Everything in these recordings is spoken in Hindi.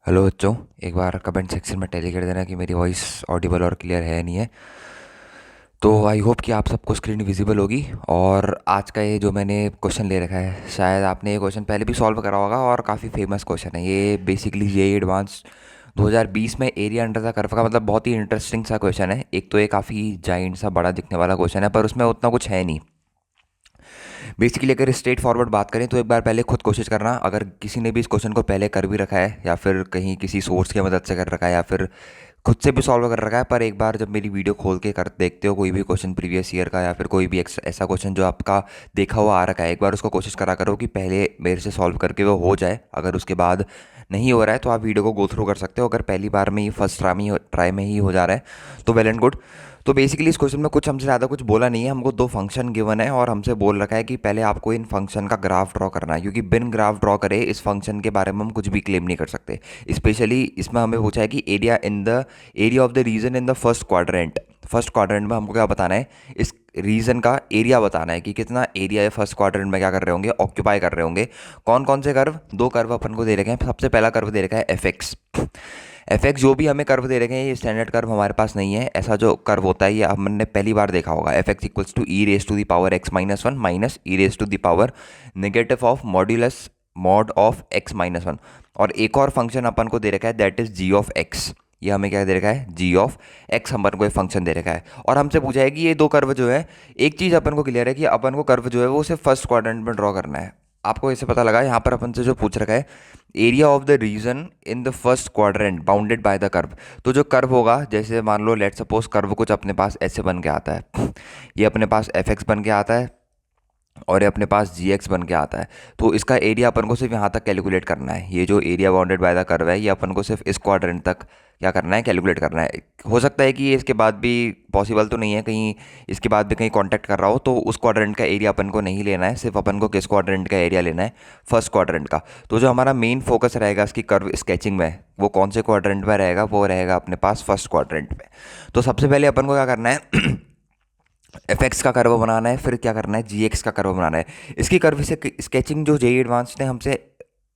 हेलो बच्चों। एक बार कमेंट सेक्शन में टेली कर देना कि मेरी वॉइस ऑडिबल और क्लियर है नहीं है। तो आई होप कि आप सबको स्क्रीन विजिबल होगी। और आज का ये जो मैंने क्वेश्चन ले रखा है, शायद आपने ये क्वेश्चन पहले भी सॉल्व करा होगा और काफ़ी फेमस क्वेश्चन है ये। बेसिकली जेईई एडवांस 2020 में एरिया अंडर द कर्व का मतलब बहुत ही इंटरेस्टिंग सा क्वेश्चन है। एक तो ये काफ़ी जाइंट सा बड़ा दिखने वाला क्वेश्चन है, पर उसमें उतना कुछ है नहीं। बेसिकली अगर स्ट्रेट फॉरवर्ड बात करें तो एक बार पहले खुद कोशिश करना, अगर किसी ने भी इस क्वेश्चन को पहले कर भी रखा है या फिर कहीं किसी सोर्स की मदद से कर रखा है या फिर खुद से भी सॉल्व कर रखा है, पर एक बार जब मेरी वीडियो खोल के कर देखते हो कोई भी क्वेश्चन प्रीवियस ईयर का या फिर कोई भी ऐसा क्वेश्चन जो आपका देखा हुआ आ रखा है, एक बार उसको कोशिश करा करो कि पहले मेरे से सॉल्व करके वो हो जाए। अगर उसके बाद नहीं हो रहा है तो आप वीडियो को गो थ्रू कर सकते हो। अगर पहली बार में ही फर्स्ट ट्राई में ही हो जा रहा है तो वेल एंड गुड। तो बेसिकली इस क्वेश्चन में कुछ हमसे ज़्यादा कुछ बोला नहीं है, हमको दो फंक्शन गिवन है और हमसे बोल रखा है कि पहले आपको इन फंक्शन का ग्राफ ड्रॉ करना है, क्योंकि बिन ग्राफ ड्रॉ करे इस फंक्शन के बारे में हम कुछ भी क्लेम नहीं कर सकते। स्पेशली इसमें हमें पूछा है कि area of the region in the first quadrant में हमको क्या बताना है, इस रीजन का एरिया बताना है कि कितना एरिया है फर्स्ट क्वाड्रेंट में क्या कर रहे होंगे, ऑक्यूपाई कर रहे होंगे। कौन कौन से कर्व, दो कर्व अपन को दे रखे हैं। सबसे पहला कर्व दे रखा है एफ एक्स। जो भी हमें कर्व दे रखे हैं ये स्टैंडर्ड कर्व हमारे पास नहीं है। ऐसा जो कर्व होता है ये हमने पहली बार देखा होगा। F x equals to e raise to the power x minus one minus e raise to the power negative of modulus mod of x minus one. और एक और फंक्शन अपन को दे रखा है that is g of x. ये हमें क्या दे रखा है, जी ऑफ एक्स अपन को एक फंक्शन दे रखा है। और हमसे पूछा है कि ये दो कर्व जो है, एक चीज़ अपन को क्लियर है कि अपन को कर्व जो है वो सिर्फ फर्स्ट क्वाड्रेंट में ड्रॉ करना है। आपको इससे पता लगा यहाँ पर अपन से जो पूछ रखा है area of the region in the first quadrant bounded by the curve. तो जो कर्व होगा, जैसे मान लो लेट सपोज कर्व कुछ अपने पास ऐसे बन के आता है, ये अपने पास एफ एक्स बन के आता है और ये अपने पास जी एक्स बन के आता है। तो इसका एरिया अपन को सिर्फ यहाँ तक कैलकुलेट करना है। ये जो area bounded by the curve है ये अपन को सिर्फ इस क्वाड्रेंट तक क्या करना है, कैलकुलेट करना है। हो सकता है कि ये इसके बाद भी पॉसिबल तो नहीं है, कहीं इसके बाद भी कहीं कांटेक्ट कर रहा हो तो उस क्वाड्रेंट का एरिया अपन को नहीं लेना है, सिर्फ अपन को किस क्वाड्रेंट का एरिया लेना है, फर्स्ट क्वाड्रेंट का। तो जो हमारा मेन फोकस रहेगा इसकी कर्व स्केचिंग में, वो कौन से क्वाड्रेंट में रहेगा, वो रहेगा अपने पास फर्स्ट क्वाड्रेंट में। तो सबसे पहले अपन को क्या करना है एफ एक्स का कर्व बनाना है, फिर क्या करना है, जी एक्स का कर्व बनाना है। इसकी कर्व से स्केचिंग जो जेई एडवांस ने हमसे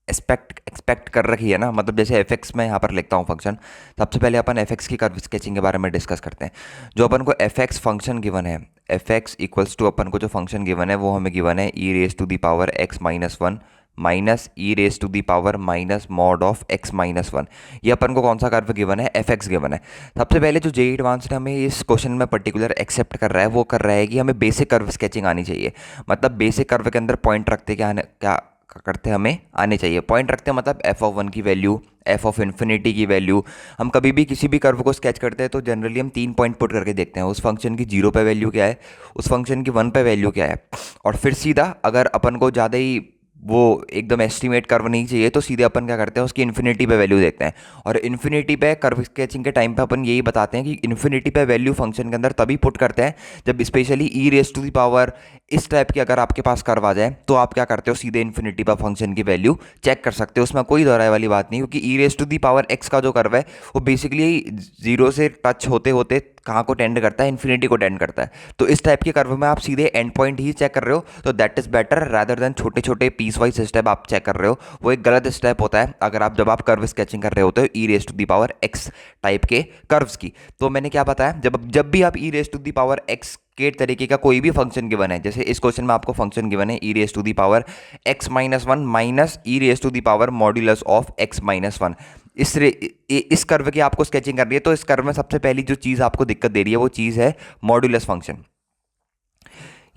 एक्सपेक्ट कर रखी है ना, मतलब जैसे एफ एक्स में यहाँ पर लिखता हूँ फंक्शन। सबसे पहले अपन एफ एक्स की कर्व स्केचिंग के बारे में डिस्कस करते हैं। जो अपन को एफ एक्स फंक्शन गिवन है, एफ एक्स इक्वल्स टू अपन को जो फंक्शन गिवन है वो हमें गिवन है e raise to the power x minus one minus e raise to the power minus mod of x minus one. ये अपन को कौन सा कर्व गिवन है, एफ एक्स गिवन है। सबसे पहले जो जेई एडवांस ने हमें इस क्वेश्चन में पर्टिकुलर एक्सेप्ट कर रहा है वो कर रहा है कि हमें बेसिक कर्व स्केचिंग आनी चाहिए। मतलब बेसिक कर्व के अंदर पॉइंट रखते क्या करते हमें आने चाहिए। पॉइंट रखते हैं मतलब एफ ऑफ वन की वैल्यू, एफ ऑफ इन्फिनिटी की वैल्यू। हम कभी भी किसी भी कर्व को स्केच करते हैं तो जनरली हम 3 पॉइंट पुट करके देखते हैं, उस फंक्शन की 0 पे वैल्यू क्या है, उस फंक्शन की 1 पे वैल्यू क्या है। और फिर सीधा अगर अपन को ज़्यादा ही वो एकदम एस्टिमेट कर्व नहीं चाहिए तो सीधे अपन क्या करते हैं उसकी इन्फिनिटी पे वैल्यू देखते हैं। और इन्फिनिटी पे कर्व स्केचिंग के टाइम पे अपन यही बताते हैं कि इन्फिनिटी पे वैल्यू फंक्शन के अंदर तभी पुट करते हैं जब specially e raise to the power इस टाइप की अगर आपके पास कर्व आ जाए तो आप क्या करते हो, सीधे इन्फिनिटी पर फंक्शन की वैल्यू चेक कर सकते हो। उसमें कोई दोहराए वाली बात नहीं, क्योंकि e raise to the power x का जो कर्व है वो बेसिकली जीरो से टच होते होते कहाँ को टेंड करता है, इन्फिनिटी को टेंड करता है। तो इस टाइप के कर्व में आप सीधे एंड पॉइंट ही चेक कर रहे हो तो that is better rather than छोटे छोटे पीस वाइज स्टेप आप चेक कर रहे हो। वो एक गलत स्टेप होता है अगर आप जब आप कर्व स्केचिंग कर रहे होते हो e raise to the power x type के कर्व्स की। तो मैंने क्या बताया, जब जब भी आप e raise to the power x के तरीके का कोई भी फंक्शन गिवन है, जैसे इस क्वेश्चन में आपको फंक्शन गिवन है e raise to the power x minus one minus e raise to the power modulus of x minus one, इस कर्व की आपको स्केचिंग करनी है। तो इस कर्व में सबसे पहली जो चीज़ आपको दिक्कत दे रही है वो चीज़ है मॉड्यूलस फंक्शन।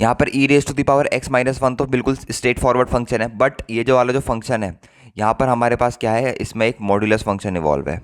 यहाँ पर e raise to the power x minus one तो बिल्कुल स्ट्रेट फॉरवर्ड फंक्शन है, बट ये जो वाला जो फंक्शन है यहाँ पर हमारे पास क्या है, इसमें एक मॉड्यूलस फंक्शन इवॉल्व है।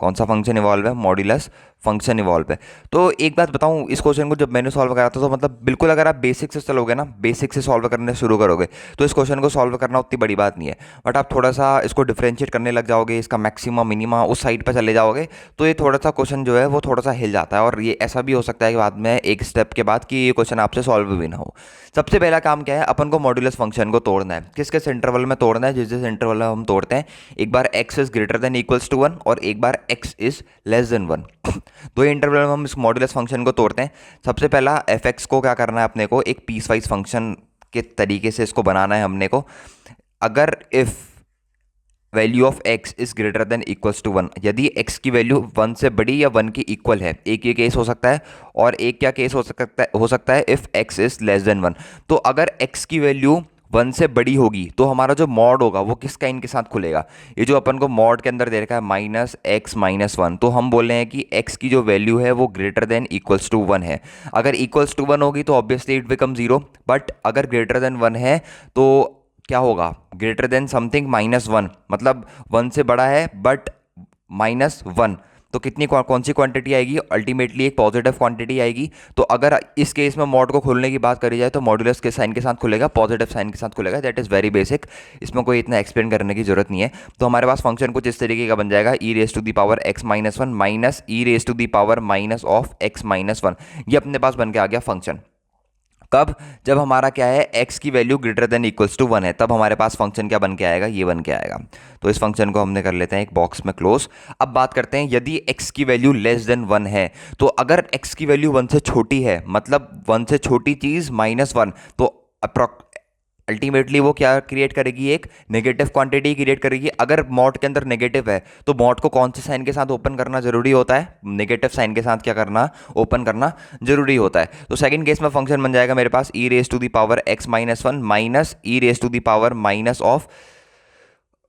कौन सा फंक्शन इवॉल्व है, मॉड्यूलस फंक्शन इवॉल्व है। तो एक बात बताऊं, इस क्वेश्चन को जब मैंने सॉल्व करा था तो मतलब बिल्कुल अगर आप बेसिक से चलोगे ना, बेसिक से सॉल्व करने शुरू करोगे तो इस क्वेश्चन को सॉल्व करना उतनी बड़ी बात नहीं है। बट आप थोड़ा सा इसको डिफ्रेंशिएट करने लग जाओगे, इसका मैक्सिमम मिनिमा उस साइड पर चले जाओगे तो ये थोड़ा सा क्वेश्चन जो है वो थोड़ा सा हिल जाता है। और ये ऐसा भी हो सकता है कि बाद में एक स्टेप के बाद कि ये क्वेश्चन आपसे सॉल्व भी ना हो। सबसे पहला काम क्या है, अपन को मॉड्यूलस फंक्शन को तोड़ना है। किस किस इंटरवल में तोड़ना है, जिस जिस इंटरवल में हम तोड़ते हैं, एक बार x is greater than equals to one और एक बार x is less than one. दो इंटरवल में हम इस मॉड्यूलस फंक्शन को तोड़ते हैं। सबसे पहला एफ एक्स को क्या करना है अपने को, एक पीस वाइज फंक्शन के तरीके से इसको बनाना है हमने को। अगर if value of x is greater than equals to 1, यदि x की वैल्यू 1 से बड़ी या 1 की इक्वल है, एक ये केस हो सकता है। और एक क्या केस हो सकता है if x is less then 1। तो अगर x की वैल्यू 1 से बड़ी होगी तो हमारा जो मॉड होगा वो किस साइन के साथ खुलेगा? ये जो अपन को मॉड के अंदर दे रखा है -x-1, तो हम बोल रहे हैं कि x की जो वैल्यू है वो ग्रेटर देन इक्वल्स टू 1 है। अगर इक्वल्स टू 1 होगी तो ऑब्वियसली इट बिकम 0, बट अगर ग्रेटर देन 1 है तो क्या होगा? ग्रेटर देन समथिंग -1, मतलब 1 से बड़ा है बट -1, तो कितनी कौन सी क्वांटिटी आएगी? अल्टीमेटली एक पॉजिटिव क्वांटिटी आएगी। तो अगर इस केस में मॉड को खोलने की बात करी जाए तो मॉड्यूलस के साइन के साथ खुलेगा, पॉजिटिव साइन के साथ खुलेगा। दैट इज़ वेरी बेसिक, इसमें कोई इतना एक्सप्लेन करने की जरूरत नहीं है। तो हमारे पास फंक्शन कुछ इस तरीके का बन जाएगा, e⁻x-1 माइनस e⁻−(x-1), ये अपने पास बन के आ गया फंक्शन। कब? जब हमारा क्या है, x की value greater than equals to 1 है, तब हमारे पास फंक्शन क्या बन के आएगा? ये बन के आएगा। तो इस फंक्शन को हमने कर लेते हैं एक बॉक्स में क्लोज। अब बात करते हैं यदि x की वैल्यू लेस देन 1 है, तो अगर x की वैल्यू 1 से छोटी है, मतलब 1 से छोटी चीज -1, तो अल्टीमेटली वो क्या क्रिएट करेगी? एक नेगेटिव क्वांटिटी क्रिएट करेगी। अगर मॉड के अंदर नेगेटिव है तो मॉड को कौन से साइन के साथ ओपन करना जरूरी होता है? नेगेटिव साइन के साथ क्या करना? ओपन करना जरूरी होता है। तो सेकंड केस में फंक्शन बन जाएगा मेरे पास e⁻x-1 माइनस e⁻−(ऑफ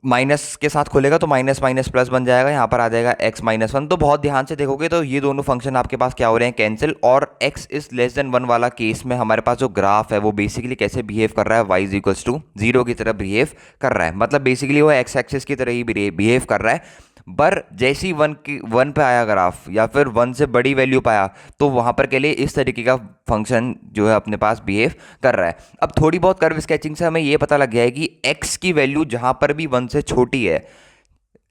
माइनस के साथ खुलेगा तो माइनस माइनस प्लस बन जाएगा, यहाँ पर आ जाएगा x-1। तो बहुत ध्यान से देखोगे तो ये दोनों फंक्शन आपके पास क्या हो रहे हैं? कैंसिल। और x इज लेस देन 1 वाला केस में हमारे पास जो ग्राफ है वो बेसिकली कैसे बिहेव कर रहा है? y इज इक्वल्स टू 0 की तरह बिहेव कर रहा है। मतलब बेसिकली वो x एक्सिस की तरह ही बिहेव कर रहा है। पर जैसे ही 1 पे आया ग्राफ या फिर 1 से बड़ी वैल्यू पाया तो वहां पर के लिए इस तरीके का फंक्शन जो है अपने पास बिहेव कर रहा है। अब थोड़ी बहुत कर्व स्केचिंग से हमें यह पता लग गया है कि x की वैल्यू जहां पर भी 1 से छोटी है,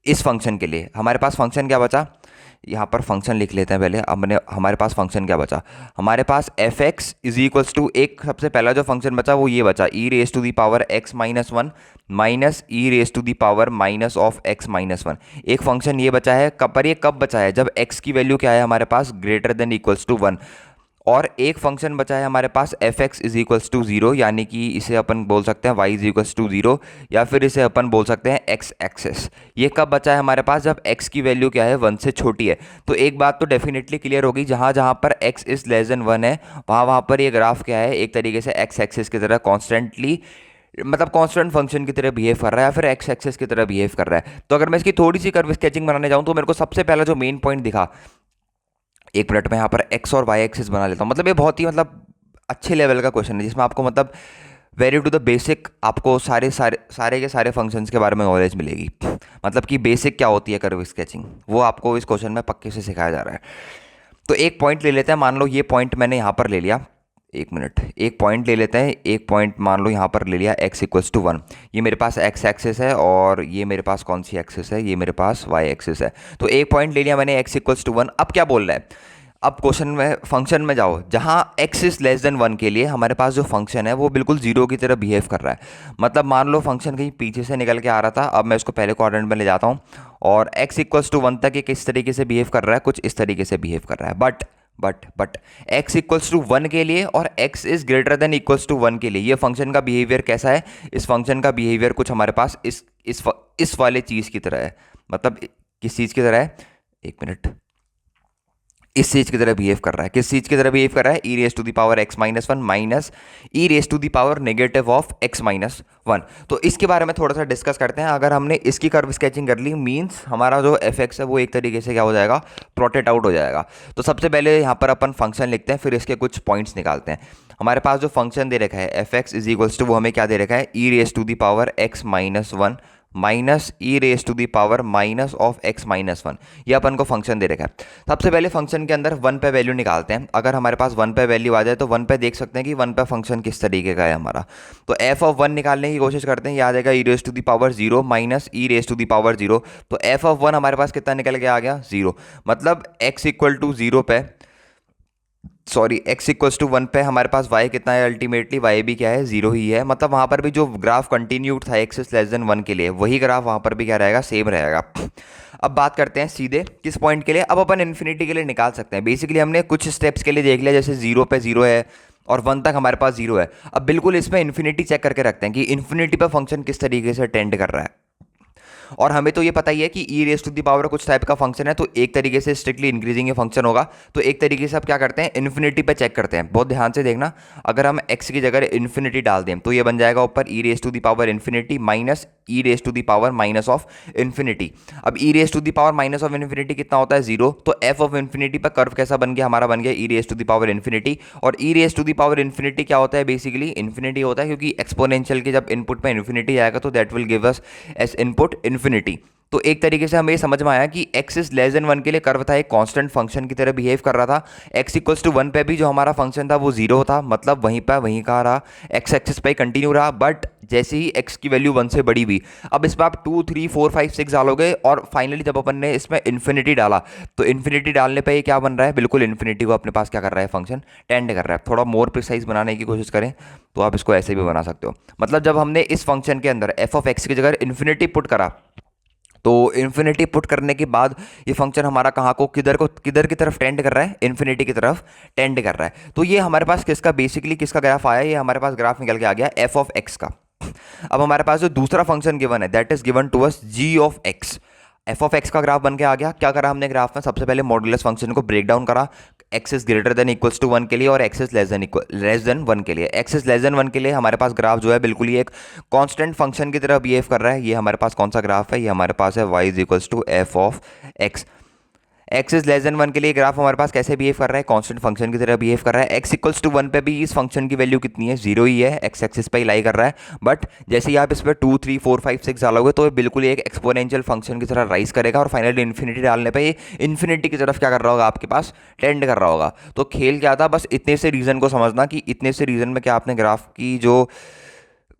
इस फंक्शन के लिए हमारे पास फंक्शन क्या बचा? यहाँ पर फंक्शन लिख लेते हैं पहले। हमारे पास फंक्शन क्या बचा? हमारे पास f(x) इज इक्वल्स टू, एक सबसे पहला जो फंक्शन बचा वो ये बचा, e⁻x-1 माइनस e⁻−(x-1). एक फंक्शन ये बचा है। पर ये कब बचा है? जब x की वैल्यू क्या है हमारे पास? Greater than equals to 1। और एक फंक्शन बचा है हमारे पास f(x) इज इक्वल्स टू 0, यानी कि इसे अपन बोल सकते हैं y इज इक्वल्स टू 0, या फिर इसे अपन बोल सकते हैं x एक्सेस। ये कब बचा है हमारे पास? जब x की वैल्यू क्या है? 1 से छोटी है। तो एक बात तो डेफिनेटली क्लियर होगी, जहाँ जहाँ पर x इज लेस देन 1 है वहाँ वहाँ पर ये ग्राफ क्या है? एक तरीके से x एक्सेस की तरह कॉन्स्टेंटली, मतलब कांस्टेंट फंक्शन की तरह बिहेव कर रहा है या फिर एक्स एक्सेस की तरह बिहेव कर रहा है। तो अगर मैं इसकी थोड़ी सी कर्व स्केचिंग बनाने जाऊँ तो मेरे को सबसे पहला जो मेन पॉइंट दिखा, एक मिनट में यहाँ पर एक्स और वाई एक्सिस बना लेता हूँ। मतलब ये बहुत ही अच्छे लेवल का क्वेश्चन है जिसमें आपको वेरी टू द बेसिक आपको सारे के सारे फंक्शंस के बारे में नॉलेज मिलेगी। मतलब कि बेसिक क्या होती है कर्व स्केचिंग, वो आपको इस क्वेश्चन में पक्के से सिखाया जा रहा है। तो एक पॉइंट ले लेते हैं, मान लो ये पॉइंट मैंने यहाँ पर ले लिया। एक मिनट, एक पॉइंट ले लेते हैं। एक पॉइंट मान लो यहाँ पर ले लिया x इक्वल्स टू 1। ये मेरे पास x एक्सिस है और ये मेरे पास कौन सी एक्सिस है? ये मेरे पास y एक्सिस है। तो एक पॉइंट ले लिया मैंने x इक्वल्स टू 1। अब क्या बोल रहा है? अब क्वेश्चन में फंक्शन में जाओ, जहाँ x इज लेस देन 1 के लिए हमारे पास जो फंक्शन है वो बिल्कुल 0 की तरह बिहेव कर रहा है। मतलब मान लो फंक्शन कहीं पीछे से निकल के आ रहा था, अब मैं इसको पहले क्वाड्रेंट में ले जाता हूँ और x इक्वल्स टू 1 तक ये किस तरीके से बिहेव कर रहा है? कुछ इस तरीके से बिहेव कर रहा है। बट x इक्वल्स टू 1 के लिए और x is greater than equals to 1 के लिए ये फंक्शन का बिहेवियर कैसा है? इस फंक्शन का बिहेवियर कुछ हमारे पास इस वाले चीज़ की तरह है। मतलब किस चीज़ की तरह है? एक मिनट, इस चीज की तरह बिहेव कर रहा है। किस चीज की तरह बिहेव कर रहा है? e⁻x-1 minus e⁻(x-1). तो इसके बारे में थोड़ा सा डिस्कस करते हैं। अगर हमने इसकी कर्व स्केचिंग कर ली मींस हमारा जो f(x) है वो एक तरीके से क्या हो जाएगा? प्रोटेक्ट आउट हो जाएगा। तो सबसे पहले यहाँ पर अपन फंक्शन लिखते हैं, फिर इसके कुछ पॉइंट्स निकालते हैं। हमारे पास जो फंक्शन दे रखा है f(x) इज इक्वल्स टू, वो हमें क्या दे रखा है? e⁻x-1 minus e⁻(−(x-1). ये अपन को फंक्शन दे रखा है। सबसे पहले फंक्शन के अंदर 1 पे वैल्यू निकालते हैं। अगर हमारे पास 1 पे वैल्यू आ जाए तो 1 पे देख सकते हैं कि 1 पे फंक्शन किस तरीके का है हमारा। तो f(1) निकालने की कोशिश करते हैं। ये आ जाएगा e⁻0 माइनस e⁻0। तो f(1) हमारे पास कितना निकल के आ गया? 0। मतलब x इक्वल टू 0 पे, सॉरी x इक्वल्स टू 1 पे हमारे पास y कितना है? अल्टीमेटली y भी क्या है? 0 ही है। मतलब वहाँ पर भी जो ग्राफ कंटिन्यूड था x इज लेस देन 1 के लिए, वही ग्राफ वहाँ पर भी क्या रहेगा? सेम रहेगा। अब बात करते हैं सीधे किस पॉइंट के लिए। अब अपन इन्फिनिटी के लिए निकाल सकते हैं। बेसिकली हमने कुछ स्टेप्स के लिए देख लिया, जैसे 0 पे 0 है और 1 तक हमारे पास 0 है। अब बिल्कुल इसमें इन्फिनिटी चेक करके रखते हैं कि इन्फिनिटी पर फंक्शन किस तरीके से टेंड कर रहा है। और हमें तो ये पता ही है कि ई रेस टू द पावर कुछ टाइप का फंक्शन है, तो एक तरीके से स्ट्रिक्टली इंक्रीजिंग ये फंक्शन होगा। तो एक तरीके से आप क्या करते हैं, इन्फिनिटी पे चेक करते हैं। बहुत ध्यान से देखना, अगर हम एक्स की जगह इन्फिनिटी डाल दें तो ये बन जाएगा ऊपर e raise to the power infinity minus e raise to the power minus of infinity. अब e raise to the power minus of infinity कितना होता है, जीरो। तो एफ ऑफ इन्फिनिटी पर कर्व कैसा बन गया, हमारा बन गया e raise to the power infinity. और e raise to the power infinity क्या होता है, बेसिकली इन्फिनिटी होता है, क्योंकि एक्सपोनेंशियल के जब इनपुट में इन्फिनिटी आएगा तो that will give us S input infinity. तो एक तरीके से हमें ये समझ में आया कि x is less than one के लिए कर्व था, एक कांस्टेंट फंक्शन की तरह बिहेव कर रहा था। एक्स इक्वल्स टू वन पे भी जो हमारा फंक्शन था वो जीरो था, मतलब वहीं पर वहीं का रहा, एक्स एक्सिस पे कंटिन्यू रहा। बट जैसे ही एक्स की वैल्यू वन से बड़ी हुई, अब इस पर आप 2 3 4 5 6 डालोगे, और फाइनली जब अपन ने इसमें इन्फिनिटी डाला तो इन्फिनिटी डालने पर ये क्या बन रहा है, बिल्कुल इन्फिनिटी को अपने पास क्या कर रहा है, फंक्शन टेंड कर रहा है। थोड़ा मोर प्रिसाइज बनाने की कोशिश करें तो आप इसको ऐसे भी बना सकते हो। मतलब जब हमने इस फंक्शन के अंदर एफ ऑफ एक्स की जगह इन्फिनिटी पुट करा, तो इन्फिनिटी पुट करने के बाद ये फंक्शन हमारा कहाँ को किधर की तरफ टेंड कर रहा है, इन्फिनिटी की तरफ टेंड कर रहा है। तो ये हमारे पास किसका, बेसिकली किसका ग्राफ आया, ये हमारे पास ग्राफ निकल के आ गया एफ ऑफ एक्स का। अब हमारे पास जो दूसरा फंक्शन गिवन है that is given to us g of x. F of x का ग्राफ बन के आ गया। क्या करा हमने ग्राफ में, सबसे पहले मॉडुलस फंक्शन को ब्रेक डाउन करा, x is greater than equals to one के लिए और x is less than one के लिए। X is less than one के लिए हमारे पास ग्राफ जो है बिल्कुल ही एक कांस्टेंट फंक्शन की तरह बिहेव कर रहा है। ये हमारे पास कौन सा ग्राफ है, ये हमारे पास है y is equals to f of x. X is less than one के लिए ग्राफ हमारे पास कैसे बिहेव कर रहा है, कांस्टेंट फंक्शन की तरह बिहेव कर रहा है। एक्स इक्वल्स टू वन पे भी इस फंक्शन की वैल्यू कितनी है, जीरो ही है, एक्स एक्सिस पे ही लाई कर रहा है। बट जैसे ही आप इस पर 2 3 4 5 6 डालोगे तो ये बिल्कुल एक एक्सपोनेंशियल फंक्शन की तरह राइज करेगा, और फाइनली इन्फिनिटी डालने पर ये इन्फिनिटी की तरफ क्या कर रहा होगा, आपके पास टेंड कर रहा होगा। तो खेल क्या था, बस इतने से रीजन को समझना कि इतने से रीजन में क्या आपने ग्राफ की जो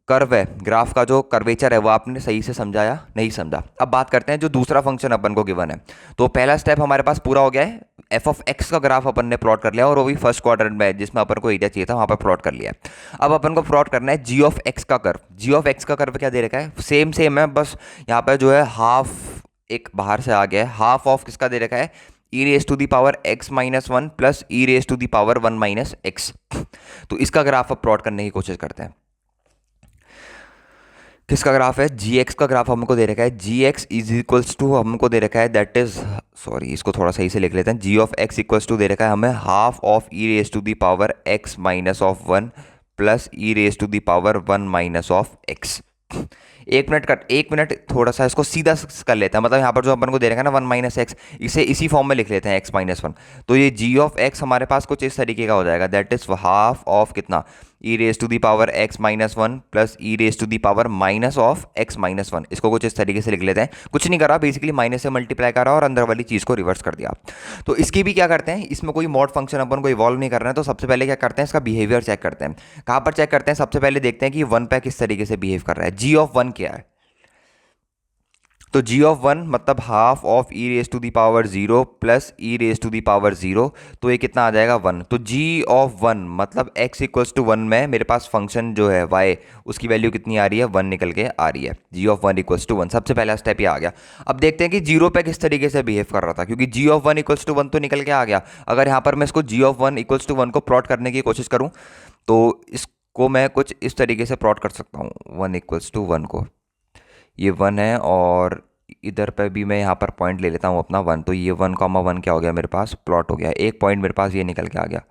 कर्व है, ग्राफ का जो कर्वेचर है वो आपने सही से समझा या नहीं समझा। अब बात करते हैं जो दूसरा फंक्शन अपन को गिवन है। तो पहला स्टेप हमारे पास पूरा हो गया है, एफ ऑफ एक्स का ग्राफ अपन ने प्लॉट कर लिया, और वो भी फर्स्ट क्वाड्रेंट में जिसमें अपन को एरिया चाहिए था वहां पर प्लॉट कर लिया है। अब अपन को प्लॉट करना है जी ऑफ एक्स का कर्व। जी ऑफ एक्स का कर्व क्या दे रखा है, सेम है, बस यहाँ पर जो है हाफ एक बाहर से आ गया है, हाफ ऑफ किसका दे रखा है, e raise to the power x minus one plus e raise to the power one minus x. तो इसका ग्राफ अब प्लॉट करने की कोशिश करते हैं। किसका ग्राफ है, जी एक्स का ग्राफ हमको दे रखा है, जी एक्स इज इक्वल्स टू हमको दे रखा है दैट इज, सॉरी इसको थोड़ा सही से लिख लेते हैं, g of x equals to दे रखा है हमें half of e raise to the power x minus of one plus e raise to the power one minus of x. एक मिनट थोड़ा सा इसको सीधा कर लेते हैं, मतलब यहाँ पर जो अपन को दे रखा है ना वन माइनस एक्स, इसे इसी फॉर्म में लिख लेते हैं एक्स माइनस वन। तो ये जी ऑफ एक्स हमारे पास कुछ इस तरीके का हो जाएगा, दैट इज हाफ ऑफ कितना, e raise to the power x minus one plus e raise to the power minus of x minus one. इसको कुछ इस तरीके से लिख लेते हैं, कुछ नहीं करा, बेसिकली माइनस से मल्टीप्लाई करा और अंदर वाली चीज़ को रिवर्स कर दिया। तो इसकी भी क्या करते हैं, इसमें कोई मॉड फंक्शन अपन को इवॉल्व नहीं करना है, तो सबसे पहले क्या करते हैं, इसका बिहेवियर चेक करते हैं। कहाँ पर चेक करते हैं, सबसे पहले देखते हैं कि वन पे किस तरीके से बिहेव कर रहा है। जी ऑफ वन क्या है, तो जी ऑफ वन मतलब half of e raise to the power zero plus e raise to the power zero, तो ये कितना आ जाएगा वन। तो जी ऑफ वन मतलब एक्स इक्वल्स टू वन में मेरे पास फंक्शन जो है वाई, उसकी वैल्यू कितनी आ रही है, वन निकल के आ रही है। G of one equals to one, सबसे पहला स्टेप ये आ गया। अब देखते हैं कि जीरो पे किस तरीके से बिहेव कर रहा था, क्योंकि g of one equals to one तो निकल के आ गया। अगर यहाँ पर मैं इसको g of one equals to one को प्लॉट करने की कोशिश करूँ तो इसको मैं कुछ इस तरीके से प्लॉट कर सकता हूँ, वन इक्वल्स टू वन को, ये वन है और इधर पे भी मैं यहाँ पर पॉइंट ले लेता हूँ अपना वन, तो ये वन कॉमा वन क्या हो गया मेरे पास, प्लॉट हो गया। एक पॉइंट मेरे पास ये निकल के आ गया,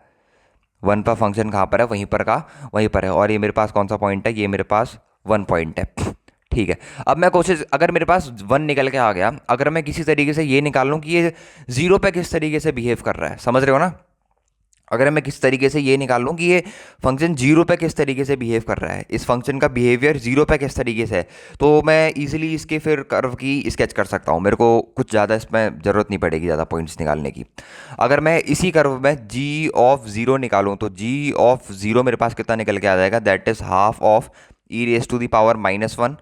वन पर फंक्शन कहाँ पर है, वहीं पर का वहीं पर है, और ये मेरे पास कौन सा पॉइंट है, ये मेरे पास वन पॉइंट है। ठीक है, अब मैं कोशिश, अगर मेरे पास वन निकल के आ गया, अगर मैं किसी तरीके से ये निकाल लूँ कि ये जीरो पे किस तरीके से बिहेव कर रहा है, समझ रहे हो ना। अगर मैं किस तरीके से ये निकाल लूँ कि ये फंक्शन जीरो पे किस तरीके से बिहेव कर रहा है, इस फंक्शन का बिहेवियर जीरो पे किस तरीके से है, तो मैं इजीली इसके फिर कर्व की स्केच कर सकता हूँ। मेरे को कुछ ज़्यादा इसमें ज़रूरत नहीं पड़ेगी ज़्यादा पॉइंट्स निकालने की। अगर मैं इसी कर्व में जी ऑफ ज़ीरो निकालूँ तो जी ऑफ ज़ीरो मेरे पास कितना निकल के आ जाएगा, that is half of e raise to the power minus one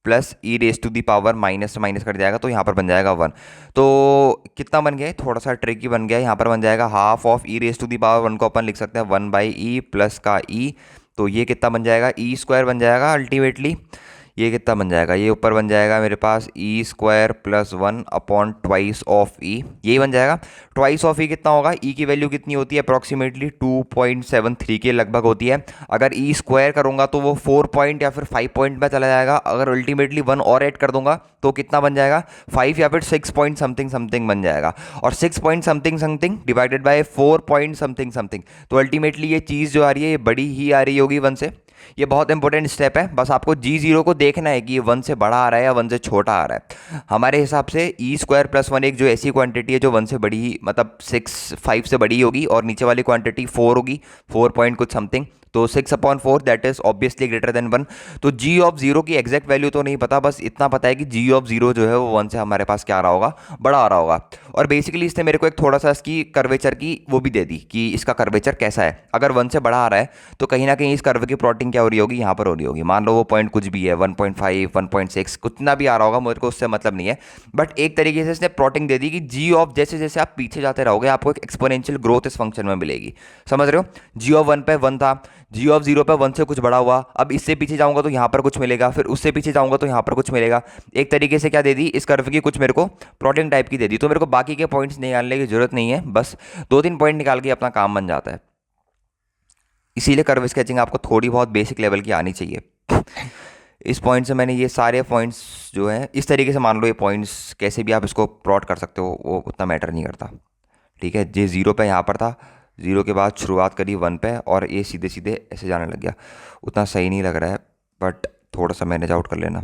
plus e raise to the power minus से माइनस कर जाएगा, तो यहाँ पर बन जाएगा वन। तो कितना बन गया है, थोड़ा सा ट्रिकी बन गया है, यहाँ पर बन जाएगा half of e raise to the power one को अपन लिख सकते हैं वन बाई ई प्लस का ई, तो ये कितना बन जाएगा, ई स्क्वायर बन जाएगा अल्टीमेटली। ये कितना बन जाएगा, ये ऊपर बन जाएगा मेरे पास e square plus one upon twice of e, यही बन जाएगा। ट्वाइस ऑफ ई कितना होगा, ई की वैल्यू कितनी होती है अप्रॉक्सीमेटली 2.73 के लगभग होती है। अगर ई स्क्वायर करूँगा तो वो 4 पॉइंट या फिर 5 पॉइंट में चला जाएगा। अगर अल्टीमेटली वन और ऐड कर दूंगा तो कितना बन जाएगा, 5 या फिर 6 पॉइंट समथिंग समथिंग बन जाएगा। और 6 point something something divided by 4 point something something, तो अल्टीमेटली ये चीज़ जो आ रही है ये बड़ी ही आ रही होगी 1 से। ये बहुत इंपॉर्टेंट स्टेप है, बस आपको G0 को देखना है कि ये 1 से बड़ा आ रहा है या 1 से छोटा आ रहा है। हमारे हिसाब से ई स्क्वायर प्लस वन एक जो ऐसी क्वांटिटी है जो 1 से बड़ी ही, मतलब 5 से बड़ी होगी, और नीचे वाली क्वांटिटी 4 होगी, 4 पॉइंट कुछ समथिंग, तो 6/4 that is obviously greater than 1। तो जी ऑफ जीरो की एग्जैक्ट वैल्यू तो नहीं पता, बस इतना पता है कि जी ऑफ जीरो जो है वो 1 से हमारे पास क्या आ रहा होगा, बड़ा आ रहा होगा। और बेसिकली इसने मेरे को एक थोड़ा सा इसकी कर्वेचर की वो भी दे दी कि इसका कर्वेचर कैसा है। अगर 1 से बड़ा आ रहा है तो कहीं ना कहीं इस कर्व की प्लॉटिंग क्या हो रही होगी, यहाँ पर हो रही होगी। मान लो वो पॉइंट कुछ भी है, 1.5 1.6 कितना भी आ रहा होगा, मुझे को उससे मतलब नहीं है, बट एक तरीके से इसने प्लॉटिंग दे दी कि जी ऑफ जैसे जैसे आप पीछे जाते रहोगे आपको एक एक्सपोनेंशियल ग्रोथ इस फंक्शन में मिलेगी। समझ रहे हो, जी ऑफ 1 पे 1 था, जी ऑफ 0 पे 1 से कुछ बड़ा हुआ, अब इससे पीछे जाऊंगा तो यहाँ पर कुछ मिलेगा, फिर उससे पीछे जाऊंगा तो यहाँ पर कुछ मिलेगा। एक तरीके से क्या दे दी, इस कर्व की कुछ मेरे को प्लॉटिंग टाइप की दे दी। तो मेरे को बाकी के पॉइंट्स निकालने की जरूरत नहीं है, बस 2-3 पॉइंट निकाल के अपना काम बन जाता है। इसीलिए कर्व स्केचिंग आपको थोड़ी बहुत बेसिक लेवल की आनी चाहिए। इस पॉइंट से मैंने ये सारे पॉइंट्स जो हैं इस तरीके से मान लो, ये पॉइंट्स कैसे भी आप इसको प्लॉट कर सकते हो, वो उतना मैटर नहीं करता। ठीक है, जे 0 पे यहाँ पर था, 0 के बाद शुरुआत करी 1 पे, और ये सीधे सीधे ऐसे जाने लग गया। उतना सही नहीं लग रहा है, बट थोड़ा सा मैनेज आउट कर लेना।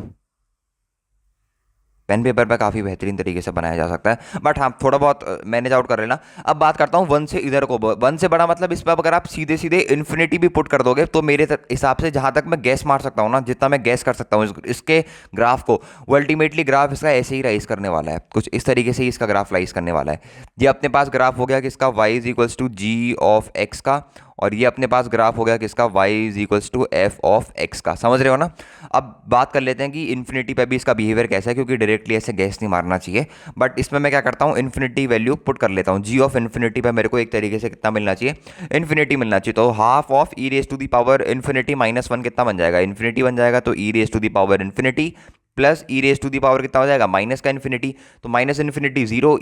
पेन पेपर पे काफ़ी बेहतरीन तरीके से बनाया जा सकता है, बट हाँ थोड़ा बहुत मैनेज आउट कर लेना। अब बात करता हूँ 1 से इधर को, 1 से बड़ा मतलब इस पर अगर आप सीधे सीधे इन्फिनिटी भी पुट कर दोगे तो मेरे हिसाब से जहाँ तक मैं गैस मार सकता हूँ ना, जितना मैं गैस कर सकता हूँ इसके ग्राफ को, वो अल्टीमेटली ग्राफ इसका ऐसे ही राइज करने वाला है, कुछ इस तरीके से ही इसका ग्राफ राइज करने वाला है। ये अपने पास ग्राफ हो गया किसका, y is equals to g of x का, और ये अपने पास ग्राफ हो गया किसका, y is equals to f of x का। समझ रहे हो ना। अब बात कर लेते हैं कि इन्फिनिटी पे भी इसका बिहेवियर कैसा है, क्योंकि डायरेक्टली ऐसे गैस नहीं मारना चाहिए, बट इसमें मैं क्या करता हूँ, इन्फिनिटी वैल्यू पुट कर लेता हूँ। जी ऑफ इन्फिनिटी पे मेरे को एक तरीके से कितना मिलना चाहिए, इन्फिनिटी मिलना चाहिए। तो half of e raise to the power infinity minus 1 कितना बन जाएगा, इन्फिनिटी बन जाएगा। तो e raise to the power infinity plus e raise to the power कितना हो जाएगा, माइनस का इन्फिनिटी, तो minus infinity 0,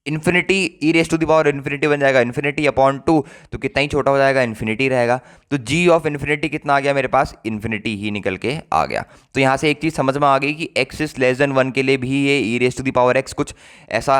infinity e raise to the power infinity बन जाएगा, इन्फिनिटी अपॉन 2, तो कितना ही छोटा हो जाएगा, इन्फिनिटी रहेगा। तो जी ऑफ इन्फिनिटी कितना आ गया मेरे पास, इन्फिनिटी ही निकल के आ गया। तो यहाँ से एक चीज़ समझ में आ गई कि एक्स इज लेस देन 1 के लिए भी ये e raise to the power x कुछ ऐसा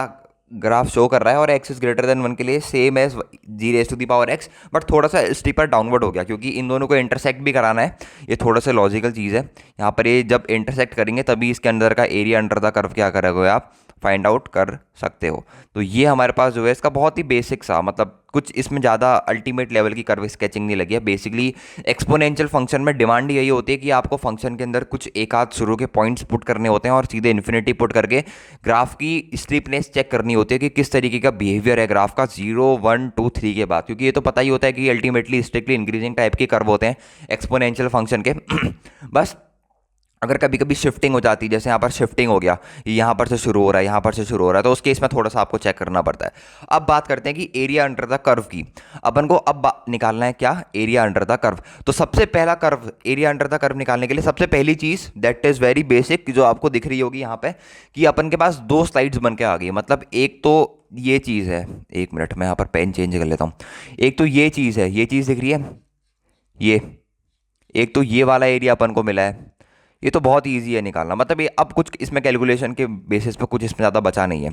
ग्राफ शो कर रहा है, और एक्स इज ग्रेटर देन 1 के लिए same as g raise to the power x, but थोड़ा सा स्टीपर डाउनवर्ड हो गया, क्योंकि इन दोनों को इंटरसेक्ट भी कराना है। ये थोड़ा सा लॉजिकल चीज़ है, यहाँ पर ये जब इंटरसेक्ट करेंगे तभी इसके अंदर का एरिया अंडर द कर्व क्या करोगे आप फाइंड आउट कर सकते हो। तो ये हमारे पास जो है इसका बहुत ही बेसिक सा, मतलब कुछ इसमें ज़्यादा अल्टीमेट लेवल की कर्व स्केचिंग नहीं लगी है। बेसिकली एक्सपोनेंशियल फंक्शन में डिमांड यही होती है कि आपको फंक्शन के अंदर कुछ एक आध शुरू के पॉइंट्स पुट करने होते हैं और सीधे इन्फिनिटी पुट करके ग्राफ की स्टीपनेस चेक करनी होती है कि किस तरीके का बिहेवियर है ग्राफ का 0 1 2 3 के बाद, क्योंकि ये तो पता ही होता है कि अल्टीमेटली स्ट्रिक्टली इंक्रीजिंग टाइप के कर्व होते हैं एक्सपोनेंशियल फंक्शन के। बस अगर कभी कभी शिफ्टिंग हो जाती है, जैसे यहाँ पर शिफ्टिंग हो गया, यहाँ पर से शुरू हो रहा है, यहाँ पर से शुरू हो रहा है, तो उस केस में थोड़ा सा आपको चेक करना पड़ता है। अब बात करते हैं कि एरिया अंडर द कर्व की। अपन को अब निकालना है क्या, एरिया अंडर द कर्व। तो सबसे पहला curve, area under the curve निकालने के लिए सबसे पहली चीज़ दैट इज़ वेरी बेसिक, जो आपको दिख रही होगी यहाँ पे, कि अपन के पास 2 स्लाइड्स बन के आ गई। मतलब एक तो ये चीज़ है, एक मिनट मैं यहाँ पर पेन चेंज कर लेता हूँ। एक तो ये चीज़ है, ये चीज़ दिख रही है, ये एक तो ये वाला एरिया अपन को मिला है। ये तो बहुत ईजी है निकालना, मतलब ये अब कुछ इसमें कैलकुलेशन के बेसिस पे कुछ इसमें ज़्यादा बचा नहीं है।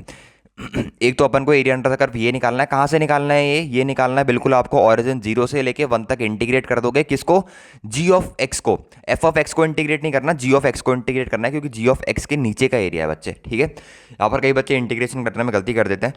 एक तो अपन को एरिया अंडर द कर्व ये निकालना है। कहाँ से निकालना है, ये निकालना है बिल्कुल आपको ऑरिजिन 0 से लेके 1 तक इंटीग्रेट कर दोगे। किसको, जी ऑफ एक्स को। एफ ऑफ एक्स को इंटीग्रेट नहीं करना, जी ऑफ एक्स को इंटीग्रेट करना है, क्योंकि जी ऑफ एक्स के नीचे का एरिया है बच्चे। ठीक है, यहाँ पर कई बच्चे इंटीग्रेशन करने में गलती कर देते हैं।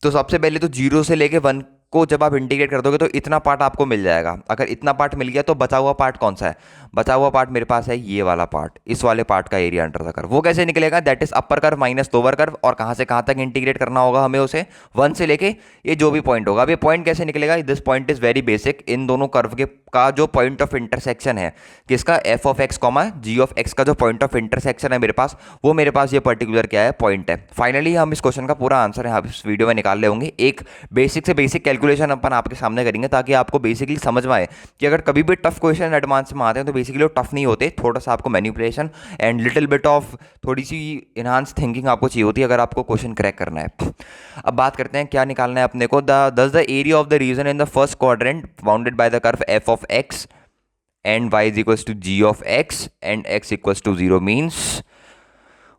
तो सबसे पहले तो 0 से लेके 1 को जब आप इंटीग्रेट कर दोगे तो इतना पार्ट आपको मिल जाएगा। अगर इतना पार्ट मिल गया तो बचा हुआ पार्ट कौन सा है, बचा हुआ पार्ट मेरे पास है ये वाला पार्ट, इस वाले पार्ट का एरिया अंडर द कर्व। वो कैसे निकलेगा, that is upper curve minus lower curve, और कहाँ से कहाँ तक इंटीग्रेट करना होगा हमें उसे, 1 से लेके ये जो भी पॉइंट होगा। अब ये पॉइंट कैसे निकलेगा, this point is very basic. इन दोनों कर्व के का जो पॉइंट ऑफ इंटरसेक्शन है किसका, f of x comma g of x का जो पॉइंट ऑफ इंटरसेक्शन है मेरे पास, वो मेरे पास ये पर्टिकुलर क्या है, पॉइंट है। फाइनली हम इस क्वेश्चन का पूरा आंसर यहाँ इस वीडियो में निकाल ले होंगे। एक बेसिक से बेसिक कैलकुलेशन अपन आपके सामने करेंगे ताकि आपको बेसिकली समझ में आए कि अगर कभी भी टफ क्वेश्चन एडवांस में आते हैं तो बेसिकली वो टफ नहीं होते, थोड़ा सा आपको manipulation and little bit of थोड़ी सी इनहांस थिंकिंग आपको चाहिए होती है अगर आपको क्वेश्चन क्रैक करना है। अब बात करते हैं क्या निकालना है अपने को, the area of the region in the first quadrant bounded by the curve f of x and y is equals to g of x and x equals to 0 means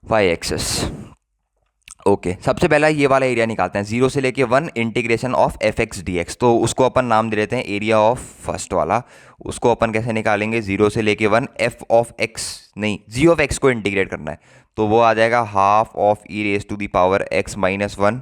y axis। Okay सबसे पहला ये वाला एरिया निकालते हैं, 0 से लेके 1 integration of F x D x. तो उसको अपन नाम दे देते हैं एरिया ऑफ फर्स्ट वाला। उसको अपन कैसे निकालेंगे, 0 से लेके 1 एफ ऑफ एक्स नहीं जी ऑफ एक्स को इंटीग्रेट करना है, तो वो आ जाएगा half of e raise to the power x minus 1